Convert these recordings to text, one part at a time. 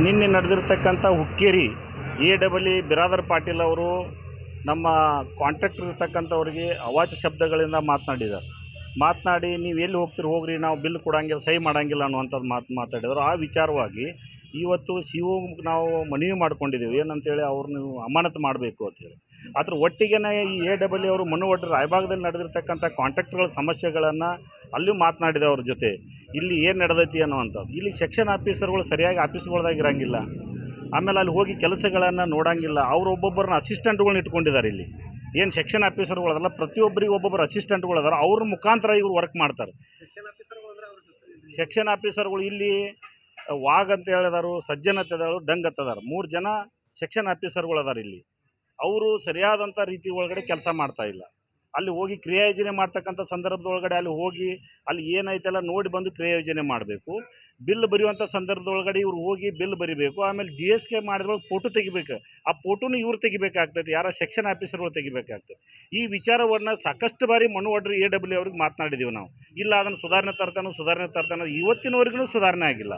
ನಿನ್ನೆ ನಡೆದಿರ್ತಕ್ಕಂಥ ಹುಕ್ಕೇರಿ ಎ ಬಿರಾದರ್ ಪಾಟೀಲ್ ಅವರು ನಮ್ಮ ಕಾಂಟ್ರಾಕ್ಟರ್ ಇರ್ತಕ್ಕಂಥವ್ರಿಗೆ ಅವಾಚ್ಯ ಶಬ್ದಗಳಿಂದ ಮಾತನಾಡಿ ನೀವು ಎಲ್ಲಿ ಹೋಗ್ತೀರಿ ಹೋಗ್ರಿ, ನಾವು ಬಿಲ್ ಕೊಡೋಂಗಿಲ್ಲ, ಸಹಿ ಮಾಡೋಂಗಿಲ್ಲ ಅನ್ನುವಂಥದ್ದು ಮಾತಾಡಿದರು. ಆ ವಿಚಾರವಾಗಿ ಇವತ್ತು ಸಿ.ಒ ನಾವು ಮನವಿ ಮಾಡ್ಕೊಂಡಿದ್ದೀವಿ, ಏನಂತೇಳಿ ಅವ್ರನ್ನ ಅಮಾನತು ಮಾಡಬೇಕು ಅಂತೇಳಿ. ಅದ್ರ ಒಟ್ಟಿಗೆ ಈ ಎ ಅವರು ಮನು ಒಡ್ಡರು ರಾಯಭಾಗದಲ್ಲಿ ನಡೆದಿರ್ತಕ್ಕಂಥ ಕಾಂಟ್ರಾಕ್ಟ್ಗಳ ಸಮಸ್ಯೆಗಳನ್ನು ಅಲ್ಲೂ ಮಾತನಾಡಿದೆ ಅವ್ರ ಜೊತೆ. ಇಲ್ಲಿ ಏನು ನಡೆದೈತಿ ಅನ್ನುವಂಥದ್ದು, ಇಲ್ಲಿ ಸೆಕ್ಷನ್ ಆಫೀಸರ್ಗಳು ಸರಿಯಾಗಿ ಆಫೀಸ್ಗಳ್ದಾಗ ಇರೋಂಗಿಲ್ಲ, ಆಮೇಲೆ ಅಲ್ಲಿ ಹೋಗಿ ಕೆಲಸಗಳನ್ನು ನೋಡೋಂಗಿಲ್ಲ. ಒಬ್ಬೊಬ್ಬರನ್ನ ಅಸಿಸ್ಟೆಂಟ್ಗಳನ್ನ ಇಟ್ಕೊಂಡಿದ್ದಾರೆ. ಇಲ್ಲಿ ಏನು ಸೆಕ್ಷನ್ ಆಫೀಸರ್ಗಳದಲ್ಲ, ಪ್ರತಿಯೊಬ್ಬರಿಗೆ ಒಬ್ಬೊಬ್ಬರು ಅಸಿಸ್ಟೆಂಟ್ಗಳು ಅದಾರ, ಅವ್ರ ಮುಖಾಂತರ ಇವ್ರು ವರ್ಕ್ ಮಾಡ್ತಾರೆ. ಸೆಕ್ಷನ್ ಆಫೀಸರ್ಗಳು ಇಲ್ಲಿ ವಾಗ್ ಅಂತ ಹೇಳಿದಾರು, ಸಜ್ಜನ್ ಅಂತದಾರು, ಡಂಗ್ ಅಂತದಾರು, 3 ಜನ ಸೆಕ್ಷನ್ ಆಫೀಸರ್ಗಳು ಅದಾರ. ಇಲ್ಲಿ ಅವರು ಸರಿಯಾದಂಥ ರೀತಿ ಒಳಗಡೆ ಕೆಲಸ ಮಾಡ್ತಾ ಇಲ್ಲ. ಅಲ್ಲಿ ಹೋಗಿ ಕ್ರಿಯಾಯೋಜನೆ ಮಾಡ್ತಕ್ಕಂಥ ಸಂದರ್ಭದೊಳಗಡೆ ಅಲ್ಲಿ ಹೋಗಿ ಅಲ್ಲಿ ಏನೈತೆಲ್ಲ ನೋಡಿ ಬಂದು ಕ್ರಿಯಾಯೋಜನೆ ಮಾಡಬೇಕು. ಬಿಲ್ ಬರೆಯುವಂಥ ಸಂದರ್ಭದೊಳಗಡೆ ಇವ್ರು ಹೋಗಿ ಬಿಲ್ ಬರಿಬೇಕು. ಆಮೇಲೆ GSK ಮಾಡಿದ್ರೊಳಗೆ ಫೋಟೋ ತೆಗಿಬೇಕು. ಆ ಫೋಟೋನು ಇವ್ರು ತೆಗಿಬೇಕಾಗ್ತೈತಿ, ಯಾರ ಸೆಕ್ಷನ್ ಆಫೀಸರ್ಗಳು ತೆಗಿಬೇಕಾಗ್ತದೆ. ಈ ವಿಚಾರವನ್ನು ಸಾಕಷ್ಟು ಬಾರಿ ಮನು ಒಡ್ಡರು ಎ ಅವ್ರಿಗೆ ಮಾತನಾಡಿದ್ದೀವಿ ನಾವು. ಇಲ್ಲ ಅದನ್ನು ಸುಧಾರಣೆ ತರ್ತಾನೆ ಇವತ್ತಿನವರೆಗೂ ಸುಧಾರಣೆ ಆಗಿಲ್ಲ.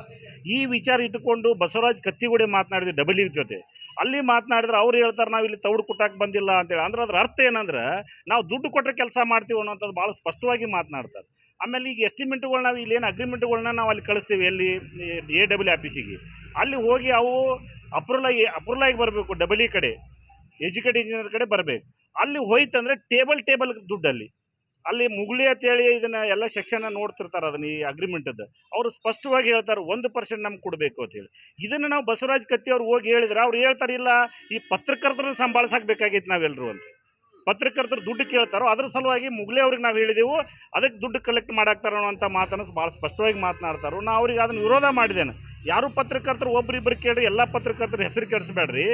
ಈ ವಿಚಾರ ಇಟ್ಟುಕೊಂಡು ಬಸವರಾಜ್ ಕತ್ತಿಗುಡಿ ಮಾತನಾಡಿದ್ವಿ ಡಬ್ಲ್ಯೂ ಜೊತೆ. ಅಲ್ಲಿ ಮಾತನಾಡಿದ್ರೆ ಅವ್ರು ಹೇಳ್ತಾರೆ ನಾವು ಇಲ್ಲಿ ತೌಡು ಕುಟ್ಟಕ್ಕೆ ಬಂದಿಲ್ಲ ಅಂತೇಳಿ. ಅಂದ್ರೆ ಅದ್ರ ಅರ್ಥ ಏನಂದ್ರೆ ನಾವು ದುಡ್ಡು ಕೊಟ್ಟರೆ ಕೆಲಸ ಮಾಡ್ತೀವಿ ಅನ್ನೋಂಥದ್ದು ಭಾಳ ಸ್ಪಷ್ಟವಾಗಿ ಮಾತನಾಡ್ತಾರೆ. ಆಮೇಲೆ ಈಗ ಎಸ್ಟಿಮೇಟ್ಗಳು ನಾವು ಇಲ್ಲೇನು ಅಗ್ರಿಮೆಂಟ್ಗಳನ್ನ ನಾವು ಅಲ್ಲಿ ಕಳಿಸ್ತೀವಿ, ಎಲ್ಲಿ ಎ ಆಫೀಸಿಗೆ. ಅಲ್ಲಿ ಹೋಗಿ ಅವು ಅಪ್ರೂವಲ್ ಆಗಿ ಬರಬೇಕು, ಡಬ್ಲ್ಯೂ ಕಡೆ ಎಜುಕೇಟ್ ಇಂಜಿನಿಯರ್ ಕಡೆ ಬರಬೇಕು. ಅಲ್ಲಿ ಹೋಯ್ತಂದ್ರೆ ಟೇಬಲ್ ದುಡ್ಡಲ್ಲಿ ಅಲ್ಲಿ ಮುಗುಳಿ ಅಂತೇಳಿ ಇದನ್ನು ಎಲ್ಲ ಸೆಕ್ಷನ್ನ ನೋಡ್ತಿರ್ತಾರೆ. ಅದನ್ನು ಈ ಅಗ್ರಿಮೆಂಟದ್ದು ಅವರು ಸ್ಪಷ್ಟವಾಗಿ ಹೇಳ್ತಾರೆ 1% ನಮ್ಗೆ ಕೊಡಬೇಕು ಅಂತೇಳಿ. ಇದನ್ನು ನಾವು ಬಸವರಾಜ್ ಕತ್ತಿ ಅವ್ರು ಹೋಗಿ ಹೇಳಿದ್ರೆ ಅವ್ರು ಹೇಳ್ತಾರೆ ಇಲ್ಲ ಈ ಪತ್ರಕರ್ತರನ್ನ ಸಂಭಾಳಿಸಬೇಕಾಗಿತ್ತು ನಾವೆಲ್ಲರೂ ಅಂತ. ಪತ್ರಕರ್ತರು ದುಡ್ಡು ಕೇಳ್ತಾರೋ ಅದ್ರ ಸಲುವಾಗಿ ಮುಗುಳಿ ಅವ್ರಿಗೆ ನಾವು ಹೇಳಿದೆವು, ಅದಕ್ಕೆ ದುಡ್ಡು ಕಲೆಕ್ಟ್ ಮಾಡಾಕ್ತಾರೋ ಅನ್ನೋಂಥ ಮಾತನ್ನು ಭಾಳ ಸ್ಪಷ್ಟವಾಗಿ ಮಾತನಾಡ್ತಾರೋ. ನಾವು ಅವ್ರಿಗೆ ಅದನ್ನು ವಿರೋಧ ಮಾಡಿದ್ದೇನೆ. ಯಾರು ಪತ್ರಕರ್ತರು ಒಬ್ಬರಿಬ್ಬರು ಕೇಳ್ರಿ, ಎಲ್ಲ ಪತ್ರಕರ್ತರ ಹೆಸರು ಕೆಡಿಸ್ಬೇಡ್ರಿ.